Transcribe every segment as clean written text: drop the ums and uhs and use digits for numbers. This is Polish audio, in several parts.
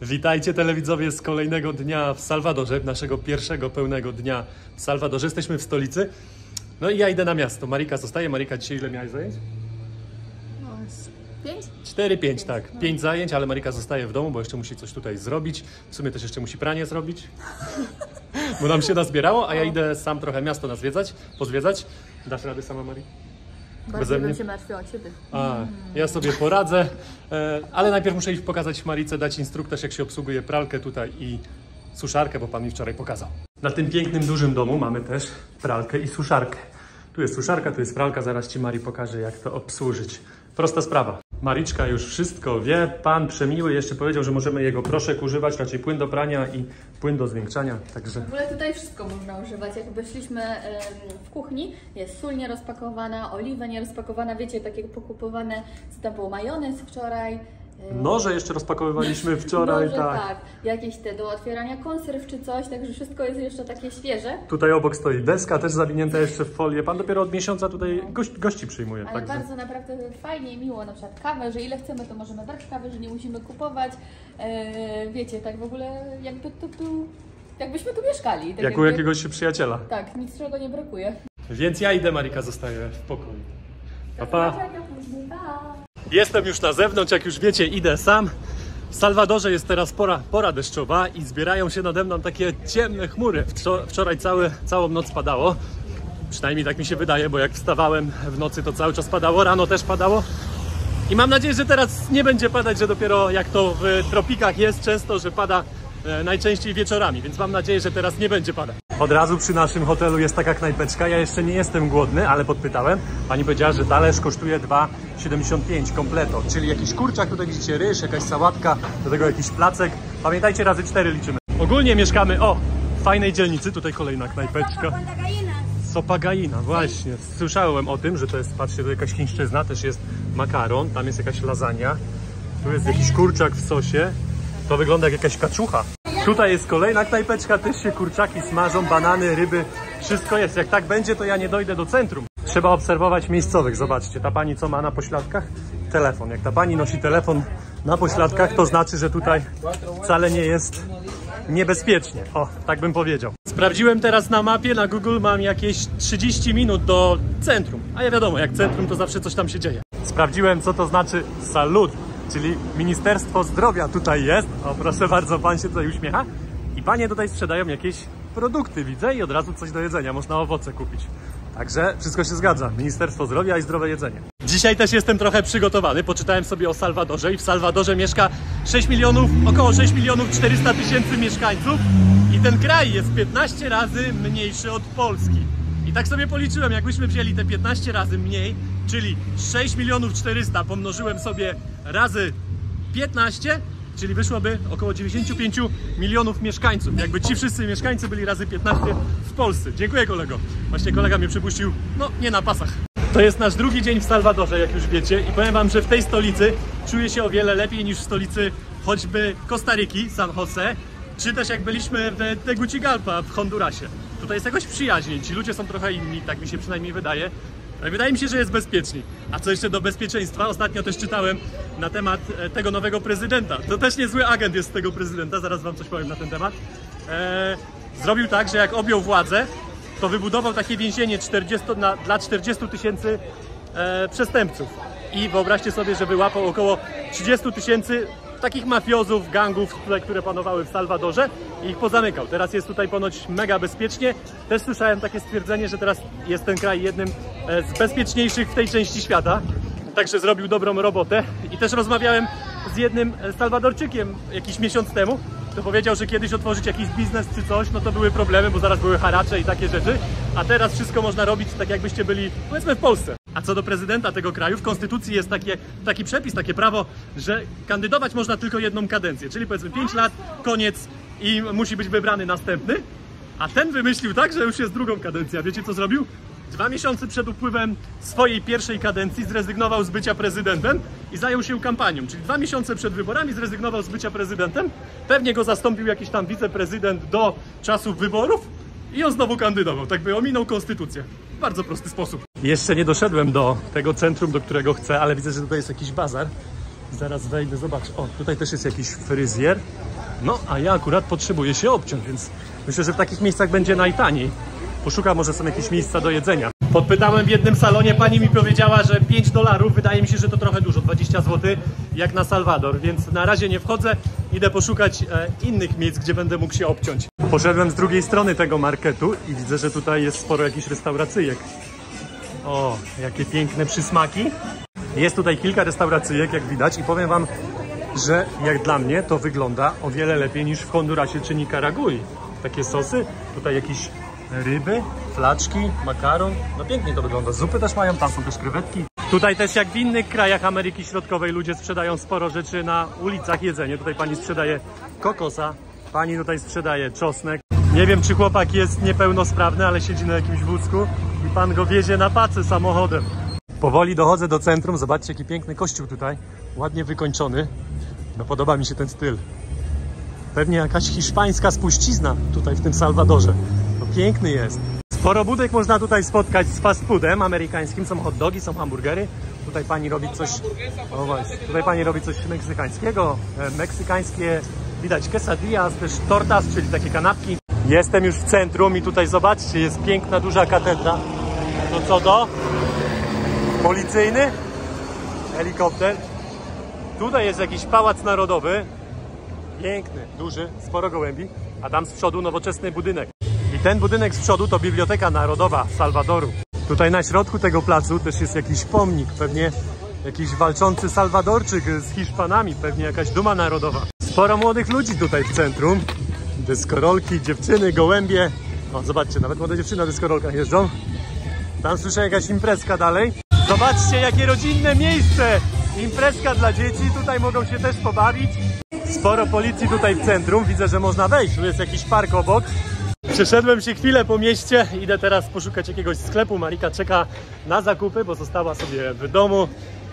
Witajcie telewidzowie z kolejnego dnia w Salwadorze, naszego pierwszego pełnego dnia w Salwadorze. Jesteśmy w stolicy. No i ja idę na miasto. Marika zostaje. Marika, dzisiaj ile miałeś zajęć? No, 5? 4-5, tak. 5 zajęć, ale Marika zostaje w domu, bo jeszcze musi coś tutaj zrobić. W sumie też jeszcze musi pranie zrobić, bo nam się nazbierało, a ja idę sam trochę miasto pozwiedzać. Dasz radę sama, Marika? Bardzo bym się martwiła o ciebie. Ja sobie poradzę, ale najpierw muszę iść pokazać Marice, dać instruktaż, jak się obsługuje pralkę tutaj i suszarkę, bo pan mi wczoraj pokazał. Na tym pięknym, dużym domu mamy też pralkę i suszarkę. Tu jest suszarka, tu jest pralka, zaraz ci Mari pokaże, jak to obsłużyć. Prosta sprawa. Mariczka już wszystko wie. Pan przemiły jeszcze powiedział, że możemy jego proszek używać, raczej płyn do prania i płyn do zwiększania, także... W ogóle tutaj wszystko można używać. Jak weszliśmy w kuchni, jest sól nierozpakowana, oliwa nierozpakowana, wiecie, takie pokupowane, co tam było, majonez wczoraj. Noże jeszcze rozpakowywaliśmy wczoraj, Noże, tak. tak. Jakieś te do otwierania konserw czy coś, także wszystko jest jeszcze takie świeże. Tutaj obok stoi deska, też zawinięta jeszcze w folię. Pan dopiero od miesiąca tutaj gości przyjmuje. Ale także... bardzo naprawdę fajnie i miło, na przykład kawę, że ile chcemy, to możemy brać kawę, że nie musimy kupować. Wiecie, tak w ogóle jakby to był, jakbyśmy tu mieszkali. Tak jak u jakiegoś przyjaciela. Tak, niczego nie brakuje. Więc ja idę, Marika zostaje w pokoju. Pa, pa. Pa. Jestem już na zewnątrz, jak już wiecie, idę sam. W Salwadorze jest teraz pora deszczowa i zbierają się nade mną takie ciemne chmury. Wczoraj całą noc padało. Przynajmniej tak mi się wydaje, bo jak wstawałem w nocy, to cały czas padało, rano też padało. I mam nadzieję, że teraz nie będzie padać, że dopiero jak to w tropikach jest często, że pada najczęściej wieczorami, więc mam nadzieję, że teraz nie będzie padać. Od razu przy naszym hotelu jest taka knajpeczka. Ja jeszcze nie jestem głodny, ale podpytałem. Pani powiedziała, że talerz kosztuje 2,75 kompleto, czyli jakiś kurczak, tutaj widzicie ryż, jakaś sałatka, do tego jakiś placek. Pamiętajcie, razy 4 liczymy. Ogólnie mieszkamy, w fajnej dzielnicy, tutaj kolejna knajpeczka. Sopagaina, właśnie. Słyszałem o tym, że to jest, patrzcie, to jakaś chińszczyzna, też jest makaron, tam jest jakaś lasagna, tu jest jakiś kurczak w sosie, to wygląda jak jakaś kaczucha. Tutaj jest kolejna knajpeczka, też się kurczaki smażą, banany, ryby, wszystko jest. Jak tak będzie, to ja nie dojdę do centrum. Trzeba obserwować miejscowych, zobaczcie, ta pani co ma na pośladkach? Telefon. Jak ta pani nosi telefon na pośladkach, to znaczy, że tutaj wcale nie jest niebezpiecznie. Tak bym powiedział. Sprawdziłem teraz na mapie, na Google mam jakieś 30 minut do centrum. A ja wiadomo, jak centrum, to zawsze coś tam się dzieje. Sprawdziłem, co to znaczy Salud, czyli Ministerstwo Zdrowia tutaj jest. Proszę bardzo, pan się tutaj uśmiecha. I panie tutaj sprzedają jakieś produkty, widzę, i od razu coś do jedzenia. Można owoce kupić. Także wszystko się zgadza. Ministerstwo Zdrowia i zdrowe jedzenie. Dzisiaj też jestem trochę przygotowany. Poczytałem sobie o Salwadorze i w Salwadorze mieszka około 6 milionów 400 tysięcy mieszkańców. I ten kraj jest 15 razy mniejszy od Polski. I tak sobie policzyłem, jakbyśmy wzięli te 15 razy mniej, czyli 6 milionów 400 pomnożyłem sobie razy 15, czyli wyszłoby około 95 milionów mieszkańców. Jakby ci wszyscy mieszkańcy byli razy 15 w Polsce. Dziękuję, kolego. Właśnie kolega mnie przypuścił, nie na pasach. To jest nasz drugi dzień w Salwadorze, jak już wiecie, i powiem wam, że w tej stolicy czuję się o wiele lepiej niż w stolicy choćby Kostaryki, San Jose, czy też jak byliśmy w Tegucigalpa w Hondurasie. Tutaj jest jakoś przyjaźniej, ci ludzie są trochę inni, tak mi się przynajmniej wydaje. Ale wydaje mi się, że jest bezpieczniej. A co jeszcze do bezpieczeństwa, ostatnio też czytałem na temat tego nowego prezydenta. To też niezły agent jest tego prezydenta, zaraz wam coś powiem na ten temat. Zrobił tak, że jak objął władzę, to wybudował takie więzienie dla 40 tysięcy przestępców. I wyobraźcie sobie, że wyłapał około 30 tysięcy takich mafiozów, gangów, które panowały w Salwadorze i ich pozamykał. Teraz jest tutaj ponoć mega bezpiecznie. Też słyszałem takie stwierdzenie, że teraz jest ten kraj jednym z bezpieczniejszych w tej części świata. Także zrobił dobrą robotę. I też rozmawiałem z jednym Salwadorczykiem jakiś miesiąc temu. To powiedział, że kiedyś otworzyć jakiś biznes czy coś, to były problemy, bo zaraz były haracze i takie rzeczy. A teraz wszystko można robić tak, jakbyście byli, powiedzmy, w Polsce. A co do prezydenta tego kraju, w konstytucji jest taki przepis, takie prawo, że kandydować można tylko jedną kadencję, czyli powiedzmy 5 lat, koniec i musi być wybrany następny. A ten wymyślił tak, że już jest drugą kadencja. Wiecie, co zrobił? 2 miesiące przed upływem swojej pierwszej kadencji zrezygnował z bycia prezydentem i zajął się kampanią. Czyli 2 miesiące przed wyborami zrezygnował z bycia prezydentem. Pewnie go zastąpił jakiś tam wiceprezydent do czasów wyborów i on znowu kandydował. Tak by ominął konstytucję. W bardzo prosty sposób. Jeszcze nie doszedłem do tego centrum, do którego chcę, ale widzę, że tutaj jest jakiś bazar. Zaraz wejdę, zobacz. Tutaj też jest jakiś fryzjer. No, a ja akurat potrzebuję się obciąć, więc myślę, że w takich miejscach będzie najtaniej. Poszukam, może są jakieś miejsca do jedzenia. Podpytałem w jednym salonie, pani mi powiedziała, że $5, wydaje mi się, że to trochę dużo, 20 zł jak na Salwador, więc na razie nie wchodzę, idę poszukać innych miejsc, gdzie będę mógł się obciąć. Poszedłem z drugiej strony tego marketu i widzę, że tutaj jest sporo jakichś restauracyjek. O, jakie piękne przysmaki. Jest tutaj kilka restauracyjek, jak widać, i powiem wam, że jak dla mnie to wygląda o wiele lepiej niż w Hondurasie czy Nikaragui. Takie sosy, tutaj jakieś ryby, flaczki, makaron. No pięknie to wygląda. Zupy też mają, tam są też krewetki. Tutaj też jak w innych krajach Ameryki Środkowej ludzie sprzedają sporo rzeczy na ulicach, jedzenie. Tutaj pani sprzedaje kokosa, pani tutaj sprzedaje czosnek. Nie wiem, czy chłopak jest niepełnosprawny, ale siedzi na jakimś wózku i pan go wiezie na pacę samochodem. Powoli dochodzę do centrum. Zobaczcie, jaki piękny kościół tutaj. Ładnie wykończony. No podoba mi się ten styl. Pewnie jakaś hiszpańska spuścizna tutaj w tym Salwadorze. No piękny jest. Sporo budek można tutaj spotkać z fast foodem amerykańskim. Są hot dogi, są hamburgery. Tutaj pani robi coś... O właśnie. Tutaj pani robi coś meksykańskiego. Meksykańskie, widać quesadillas, też tortas, czyli takie kanapki. Jestem już w centrum i tutaj zobaczcie, jest piękna, duża katedra. To co to? Policyjny? Helikopter? Tutaj jest jakiś pałac narodowy. Piękny, duży, sporo gołębi. A tam z przodu nowoczesny budynek. I ten budynek z przodu to Biblioteka Narodowa Salwadoru. Tutaj na środku tego placu też jest jakiś pomnik. Pewnie jakiś walczący Salwadorczyk z Hiszpanami. Pewnie jakaś duma narodowa. Sporo młodych ludzi tutaj w centrum. Deskorolki, dziewczyny, gołębie. O, zobaczcie, nawet młode dziewczyny na deskorolkach jeżdżą. Tam słyszę jakaś imprezka dalej. Zobaczcie, jakie rodzinne miejsce! Imprezka dla dzieci, tutaj mogą się też pobawić. Sporo policji tutaj w centrum, widzę, że można wejść. Tu jest jakiś park obok. Przeszedłem się chwilę po mieście, idę teraz poszukać jakiegoś sklepu. Marika czeka na zakupy, bo została sobie w domu.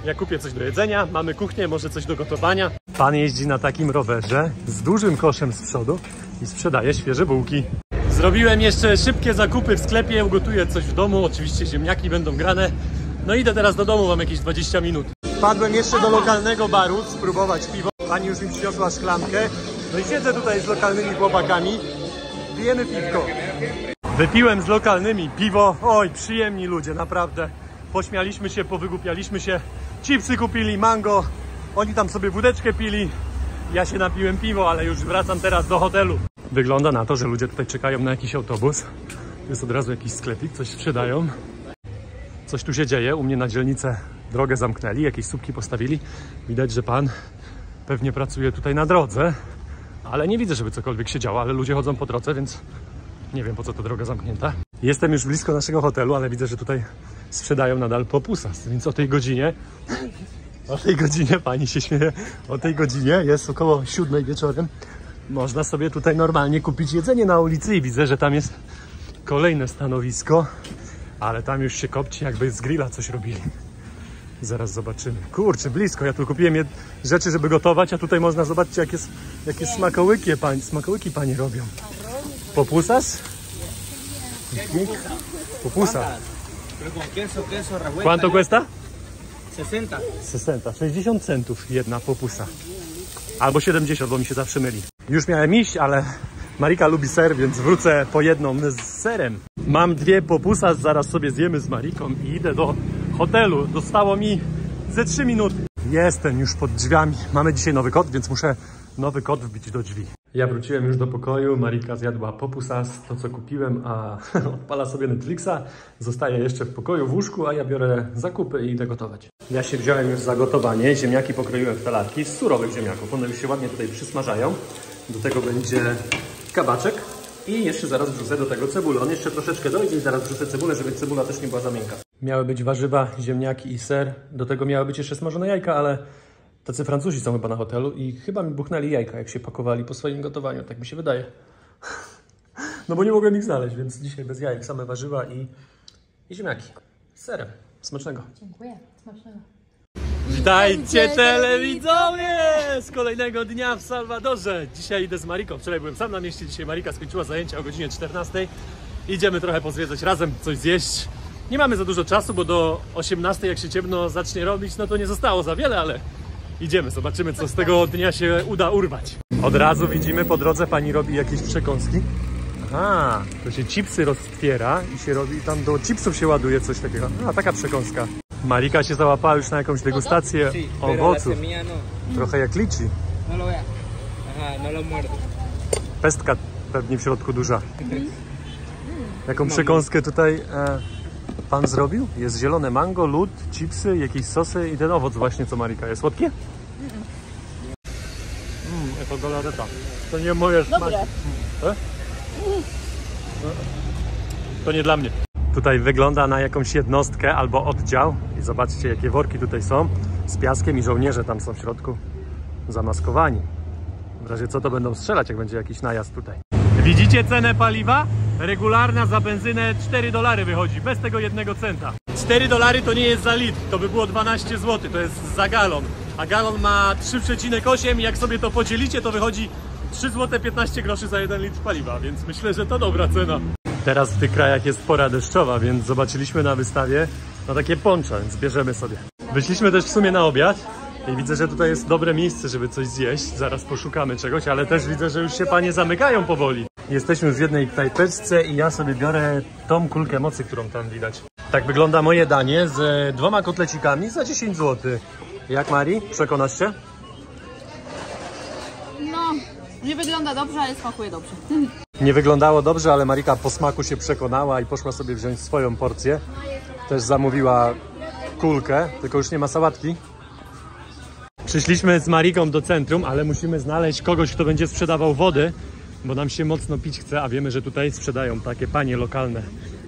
Ja kupię coś do jedzenia, mamy kuchnię, może coś do gotowania. Pan jeździ na takim rowerze z dużym koszem z przodu i sprzedaje świeże bułki. Zrobiłem jeszcze szybkie zakupy w sklepie, ugotuję coś w domu, oczywiście ziemniaki będą grane. No idę teraz do domu, mam jakieś 20 minut. Wpadłem jeszcze do lokalnego baru spróbować piwo. Pani już mi przyniosła szklankę. No i siedzę tutaj z lokalnymi chłopakami. Pijemy piwko. Wypiłem z lokalnymi piwo. Oj, przyjemni ludzie, naprawdę. Pośmialiśmy się, powygłupialiśmy się. Chipsy kupili, mango. Oni tam sobie wódeczkę pili. Ja się napiłem piwo, ale już wracam teraz do hotelu. Wygląda na to, że ludzie tutaj czekają na jakiś autobus. Jest od razu jakiś sklepik, coś sprzedają. Coś tu się dzieje. U mnie na dzielnicę drogę zamknęli, jakieś słupki postawili. Widać, że pan pewnie pracuje tutaj na drodze. Ale nie widzę, żeby cokolwiek się działo, ale ludzie chodzą po drodze, więc nie wiem, po co ta droga zamknięta. Jestem już blisko naszego hotelu, ale widzę, że tutaj sprzedają nadal popusas, więc o tej godzinie, pani się śmieje, o tej godzinie jest około 7 wieczorem. Można sobie tutaj normalnie kupić jedzenie na ulicy i widzę, że tam jest kolejne stanowisko, ale tam już się kopci, jakby z grilla coś robili. Zaraz zobaczymy. Kurczę, blisko. Ja tu kupiłem rzeczy, żeby gotować, a tutaj można zobaczyć, jakie smakołyki pani robią. Popusas? Popusa. ¿Cuánto cuesta? 60 centów jedna popusa. Albo 70, bo mi się zawsze myli. Już miałem iść, ale Marika lubi ser, więc wrócę po jedną z serem. Mam 2 popusas, zaraz sobie zjemy z Mariką i idę do hotelu. Zostało mi ze 3 minuty. Jestem już pod drzwiami. Mamy dzisiaj nowy kod, więc muszę nowy kod wbić do drzwi. Ja wróciłem już do pokoju. Marika zjadła popusas, to co kupiłem, a odpala sobie Netflixa. Zostaje jeszcze w pokoju, w łóżku, a ja biorę zakupy i idę gotować. Ja się wziąłem już za gotowanie. Ziemniaki pokroiłem w talarki z surowych ziemniaków. One już się ładnie tutaj przysmażają. Do tego będzie kabaczek. I jeszcze zaraz wrzucę do tego cebulę. On jeszcze troszeczkę dojdzie i zaraz wrzucę cebulę, żeby cebula też nie była za miękka. Miały być warzywa, ziemniaki i ser. Do tego miały być jeszcze smażone jajka, ale tacy Francuzi są chyba na hotelu i chyba mi buchnęli jajka, jak się pakowali po swoim gotowaniu. Tak mi się wydaje. No bo nie mogłem ich znaleźć, więc dzisiaj bez jajek. Same warzywa i ziemniaki. Z serem. Smacznego. Dziękuję. Smacznego. Witajcie telewidzowie z kolejnego dnia w Salwadorze. Dzisiaj idę z Mariką. Wczoraj byłem sam na mieście, dzisiaj Marika skończyła zajęcia o godzinie 14. Idziemy trochę pozwiedzać razem, coś zjeść. Nie mamy za dużo czasu, bo do 18, jak się ciemno zacznie robić, no to nie zostało za wiele, ale idziemy, zobaczymy, co z tego dnia się uda urwać. Od razu widzimy po drodze pani robi jakieś przekąski. Aha, to się chipsy roztwiera i się robi, tam do chipsów się ładuje coś takiego. A, taka przekąska. Marika się załapała już na jakąś degustację owoców. Trochę jak liczy. Pestka pewnie w środku duża. Jaką przekąskę tutaj pan zrobił? Jest zielone mango, lód, chipsy, jakieś sosy i ten owoc właśnie, co Marika jest. Słodkie? To golareta. To nie moje smaki. To nie dla mnie. Tutaj wygląda na jakąś jednostkę albo oddział. I zobaczcie, jakie worki tutaj są z piaskiem i żołnierze tam są w środku zamaskowani. W razie co to będą strzelać, jak będzie jakiś najazd tutaj. Widzicie cenę paliwa? Regularna za benzynę $4 wychodzi, bez tego 1 centa. $4 to nie jest za litr, to by było 12 zł, to jest za galon. A galon ma 3,8 i jak sobie to podzielicie, to wychodzi 3 zł 15 groszy za 1 litr paliwa, więc myślę, że to dobra cena. Teraz w tych krajach jest pora deszczowa, więc zobaczyliśmy na wystawie takie poncze, więc bierzemy sobie. Wyszliśmy też w sumie na obiad i widzę, że tutaj jest dobre miejsce, żeby coś zjeść. Zaraz poszukamy czegoś, ale też widzę, że już się panie zamykają powoli. Jesteśmy już w jednej knajpeczce i ja sobie biorę tą kulkę mocy, którą tam widać. Tak wygląda moje danie z 2 kotlecikami za 10 zł. Jak, Mari? Przekonasz się? No, nie wygląda dobrze, ale smakuje dobrze. Nie wyglądało dobrze, ale Marika po smaku się przekonała i poszła sobie wziąć swoją porcję. Też zamówiła kulkę, tylko już nie ma sałatki. Przyszliśmy z Mariką do centrum, ale musimy znaleźć kogoś, kto będzie sprzedawał wody, bo nam się mocno pić chce, a wiemy, że tutaj sprzedają takie panie lokalne.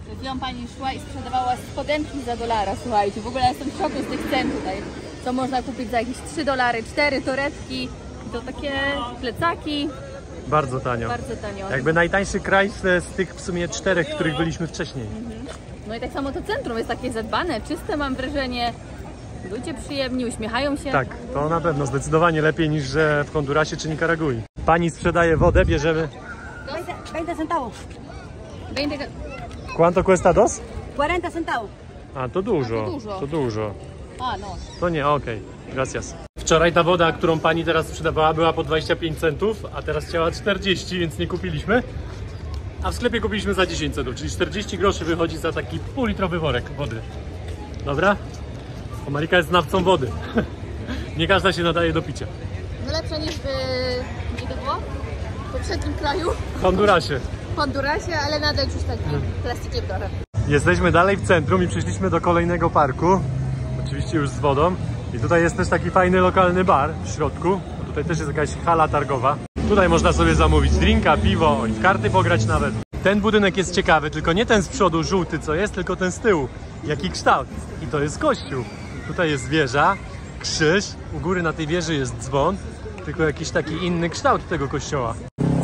Przed chwilą pani szła i sprzedawała spodenki za $1, słuchajcie. W ogóle jestem w szoku z tych cen tutaj. Co można kupić za jakieś $3, 4 torebki, to takie plecaki. Bardzo tanio. Bardzo tanio. Jakby najtańszy kraj z tych w sumie 4, w których byliśmy wcześniej. No i tak samo to centrum jest takie zadbane, czyste, mam wrażenie. Ludzie przyjemni, uśmiechają się. Tak, to na pewno zdecydowanie lepiej niż że w Hondurasie czy Nikaragui. Pani sprzedaje wodę, bierzemy. 20 centavos. 20... Quanto cuesta dos? 40 centavos. A, to dużo. A, to dużo. To dużo. A, no. To nie, okej. Gracias. Wczoraj ta woda, którą pani teraz sprzedawała, była po 25 centów, a teraz chciała 40, więc nie kupiliśmy. A w sklepie kupiliśmy za 10 centów, czyli 40 groszy wychodzi za taki półlitrowy worek wody. Dobra? Bo Marika jest znawcą wody. Nie każda się nadaje do picia. No lepsze niż gdzie to było? W poprzednim kraju, W Hondurasie. w Hondurasie, ale nadal już taki plastikiem trochę. Jesteśmy dalej w centrum i przyszliśmy do kolejnego parku. Oczywiście już z wodą. I tutaj jest też taki fajny lokalny bar w środku. Tutaj też jest jakaś hala targowa. Tutaj można sobie zamówić drinka, piwo i w karty pograć nawet. Ten budynek jest ciekawy, tylko nie ten z przodu żółty co jest, tylko ten z tyłu. Jaki kształt. I to jest kościół. Tutaj jest wieża, krzyż, u góry na tej wieży jest dzwon, tylko jakiś taki inny kształt tego kościoła.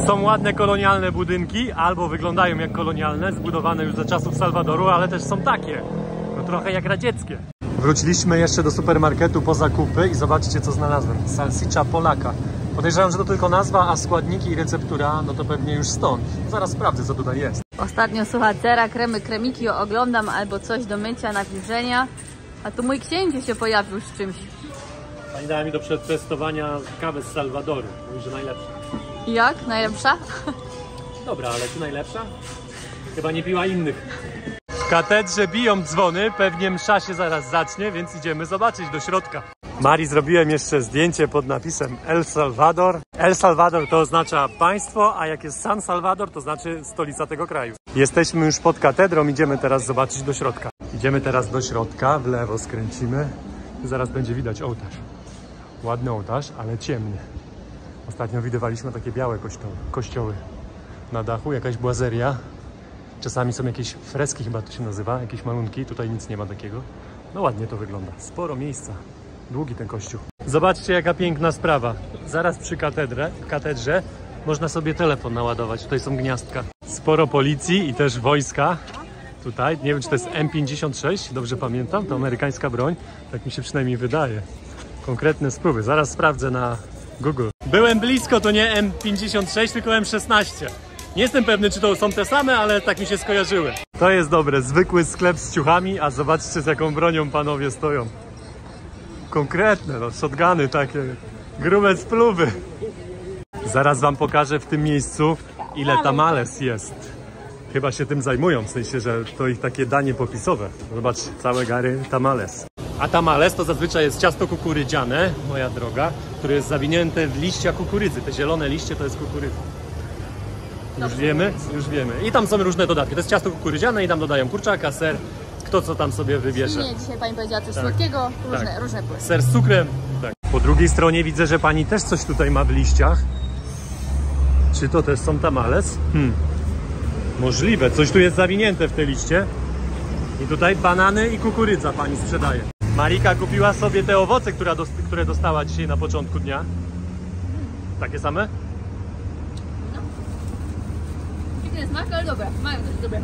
Są ładne kolonialne budynki, albo wyglądają jak kolonialne, zbudowane już za czasów Salwadoru, ale też są takie, no trochę jak radzieckie. Wróciliśmy jeszcze do supermarketu po zakupy i zobaczcie co znalazłem. Salsicza Polaka. Podejrzewam, że to tylko nazwa, a składniki i receptura, no to pewnie już stąd. Zaraz sprawdzę co tutaj jest. Ostatnio słucha cera, kremy, kremiki oglądam albo coś do mycia, nawilżenia. A tu mój księciu się pojawił z czymś. Pani dała mi do przetestowania kawę z Salwadoru. Mówi, że najlepsza. Jak? Najlepsza? Dobra, ale czy najlepsza? Chyba nie piła innych. W katedrze biją dzwony, pewnie msza się zaraz zacznie, więc idziemy zobaczyć do środka. Mari, zrobiłem jeszcze zdjęcie pod napisem El Salvador. El Salvador to oznacza państwo, a jak jest San Salvador, to znaczy stolica tego kraju. Jesteśmy już pod katedrą, idziemy teraz zobaczyć do środka. Idziemy teraz do środka, w lewo skręcimy. Zaraz będzie widać ołtarz. Ładny ołtarz, ale ciemny. Ostatnio widywaliśmy takie białe kościoły. Na dachu jakaś błazeria. Czasami są jakieś freski, chyba to się nazywa, jakieś malunki. Tutaj nic nie ma takiego. No ładnie to wygląda. Sporo miejsca. Długi ten kościół. Zobaczcie jaka piękna sprawa. Zaraz przy katedrze można sobie telefon naładować. Tutaj są gniazdka. Sporo policji i też wojska. Tutaj, nie wiem czy to jest M56, dobrze pamiętam, to amerykańska broń. Tak mi się przynajmniej wydaje. Konkretne spróby. Zaraz sprawdzę na Google. Byłem blisko, to nie M56, tylko M16. Nie jestem pewny, czy to są te same, ale tak mi się skojarzyły. To jest dobre. Zwykły sklep z ciuchami, a zobaczcie z jaką bronią panowie stoją. Konkretne, no, shotguny takie. Grube spluwy. Zaraz wam pokażę w tym miejscu, ile tamales jest. Chyba się tym zajmują, w sensie, że to ich takie danie popisowe. Zobacz, całe gary tamales. A tamales to zazwyczaj jest ciasto kukurydziane, moja droga, które jest zawinięte w liścia kukurydzy. Te zielone liście to jest kukurydza. Już wiemy? Już wiemy. I tam są różne dodatki. To jest ciasto kukurydziane i tam dodają kurczaka, ser, kto co tam sobie wybierze. Nie, dzisiaj pani powiedziała coś słodkiego, różne płyny. Ser z cukrem. Tak. Po drugiej stronie widzę, że pani też coś tutaj ma w liściach. Czy to też są tamales? Możliwe, coś tu jest zawinięte w te liście. I tutaj banany i kukurydza pani sprzedaje. Marika kupiła sobie te owoce, które dostała dzisiaj na początku dnia. Takie same? Dziwny smak, ale dobre. Mają też dobre.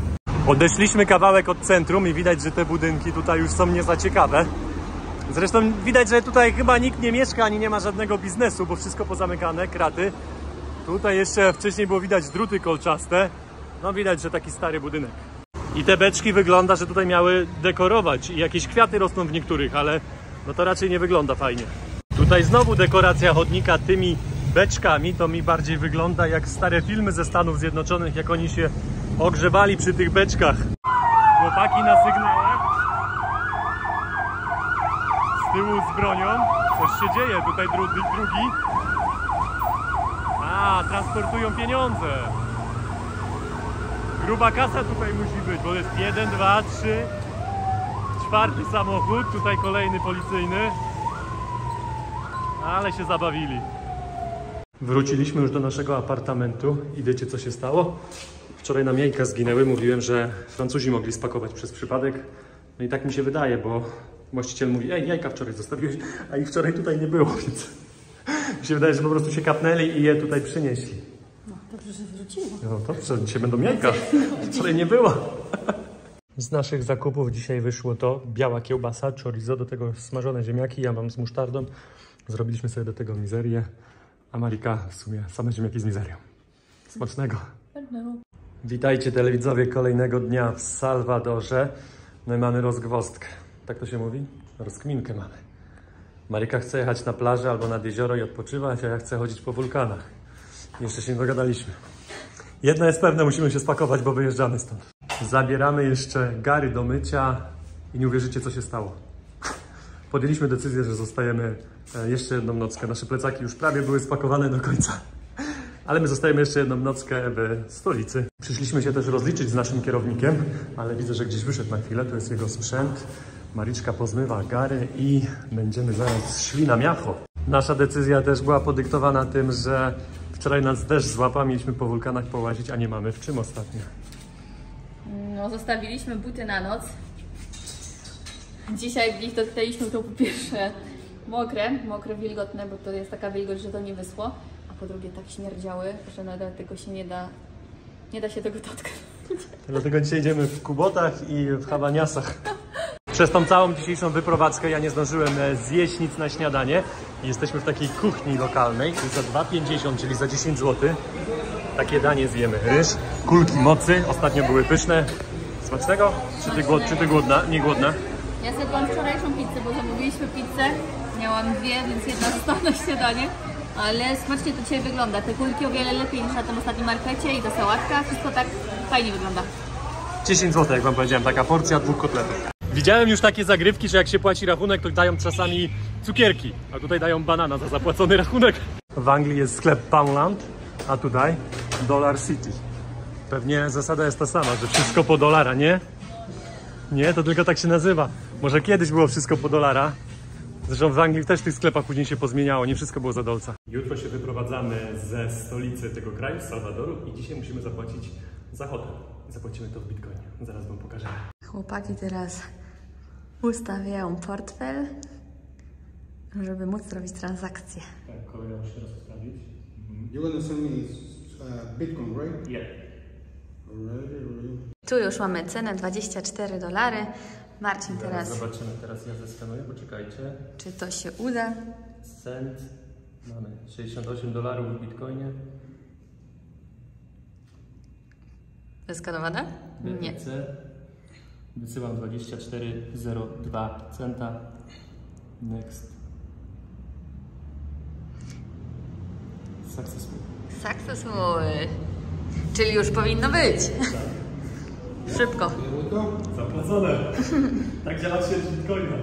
Odeszliśmy kawałek od centrum i widać, że te budynki tutaj już są nie za ciekawe. Zresztą widać, że tutaj chyba nikt nie mieszka, ani nie ma żadnego biznesu, bo wszystko pozamykane, kraty. Tutaj jeszcze wcześniej było widać druty kolczaste. No widać, że taki stary budynek. I te beczki wygląda, że tutaj miały dekorować i jakieś kwiaty rosną w niektórych, ale no to raczej nie wygląda fajnie. Tutaj znowu dekoracja chodnika tymi beczkami, to mi bardziej wygląda jak stare filmy ze Stanów Zjednoczonych, jak oni się ogrzewali przy tych beczkach. Chłopaki na sygnałach. Z tyłu z bronią. Coś się dzieje, tutaj drugi. A, transportują pieniądze. Gruba kasa tutaj musi być, bo jest 1, 2, 3, 4 samochód, tutaj kolejny policyjny. Ale się zabawili. Wróciliśmy już do naszego apartamentu i wiecie, co się stało? Wczoraj nam jajka zginęły, mówiłem, że Francuzi mogli spakować przez przypadek. No i tak mi się wydaje, bo właściciel mówi, ej, jajka wczoraj zostawiłeś, a ich wczoraj tutaj nie było, więc mi się wydaje, że po prostu się kapnęli i je tutaj przynieśli. No, dobrze, że wróciło. No dobrze, dzisiaj będą jajka. Wczoraj nie było. Z naszych zakupów dzisiaj wyszło to biała kiełbasa, chorizo, do tego smażone ziemniaki, ja mam z musztardą. Zrobiliśmy sobie do tego mizerię, a Marika w sumie same ziemniaki z mizerią. Smacznego. Witajcie telewidzowie kolejnego dnia w Salwadorze. My mamy rozgwozdkę. Tak to się mówi? Rozkminkę mamy. Marika chce jechać na plażę albo nad jezioro i odpoczywać, a ja chcę chodzić po wulkanach. Jeszcze się nie dogadaliśmy. Jedno jest pewne, musimy się spakować, bo wyjeżdżamy stąd. Zabieramy jeszcze gary do mycia i nie uwierzycie, co się stało. Podjęliśmy decyzję, że zostajemy jeszcze jedną nockę. Nasze plecaki już prawie były spakowane do końca. Ale my zostajemy jeszcze jedną nockę w stolicy. Przyszliśmy się też rozliczyć z naszym kierownikiem, ale widzę, że gdzieś wyszedł na chwilę. To jest jego sprzęt. Mariczka pozmywa gary i będziemy zaraz szli na miacho. Nasza decyzja też była podyktowana tym, że wczoraj nas deszcz złapał, mieliśmy po wulkanach połazić, a nie mamy w czym ostatnio. No, zostawiliśmy buty na noc. Dzisiaj w nich dotknęliśmy to po pierwsze mokre, wilgotne, bo to jest taka wilgoć, że to nie wyschło. A po drugie tak śmierdziały, że nawet tego się nie da się tego dotknąć. Dlatego dzisiaj idziemy w kubotach i w hawaniasach. Przez tą całą dzisiejszą wyprowadzkę ja nie zdążyłem zjeść nic na śniadanie. Jesteśmy w takiej kuchni lokalnej za 2,50, czyli za 10 zł. Takie danie zjemy. Ryż, kulki mocy, ostatnio były pyszne. Smacznego? Czy ty głodna? Nie głodna? Ja zjadłam wczorajszą pizzę, bo zamówiliśmy pizzę. Miałam dwie, więc jedna została na śniadanie. Ale smacznie to dzisiaj wygląda. Te kulki o wiele lepiej niż na tym ostatnim markecie i ta sałatka. Wszystko tak fajnie wygląda. 10 zł, jak wam powiedziałem, taka porcja 2 kotletów. Widziałem już takie zagrywki, że jak się płaci rachunek, to dają czasami cukierki, a tutaj dają banana za zapłacony rachunek. W Anglii jest sklep Poundland, a tutaj Dollar City. Pewnie zasada jest ta sama, że wszystko po dolara, nie? Nie, to tylko tak się nazywa. Może kiedyś było wszystko po dolara. Zresztą w Anglii też w tych sklepach później się pozmieniało, nie wszystko było za dolca. Jutro się wyprowadzamy ze stolicy tego kraju, z Salwadoru, i dzisiaj musimy zapłacić za hotel. Zapłacimy to w bitcoinie. Zaraz wam pokażę. Chłopaki teraz ustawiają portfel, żeby móc zrobić transakcję. Tak, kolega musi teraz ustawić. You're gonna send me Bitcoin, right? Yeah. Tu już mamy cenę $24. Marcin teraz, Zobaczymy, teraz ja zeskanuję, poczekajcie. czy to się uda. Cent. Mamy $68 w bitcoinie. Zeskanowane? Nie. BTC. Wysyłam 24,02 centa. Successful. Successful. Czyli już powinno być. Szybko. Zapłacone. Tak działa świat Bitcoina.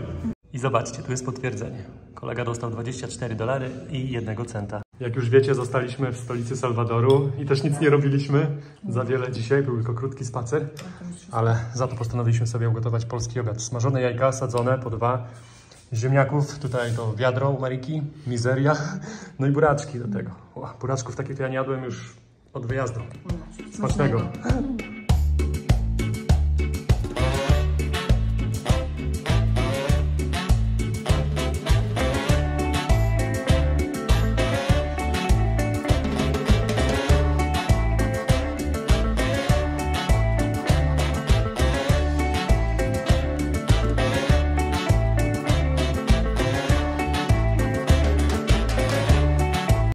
I zobaczcie, tu jest potwierdzenie. Kolega dostał $24 i 1 centa. Jak już wiecie, zostaliśmy w stolicy Salwadoru i też nic nie robiliśmy za wiele dzisiaj, był tylko krótki spacer, ale za to postanowiliśmy sobie ugotować polski obiad. Smażone jajka sadzone po 2, ziemniaków, tutaj to wiadro u Mariki, mizeria, no i buraczki do tego. Buraczków takich to ja nie jadłem już od wyjazdu. Smacznego.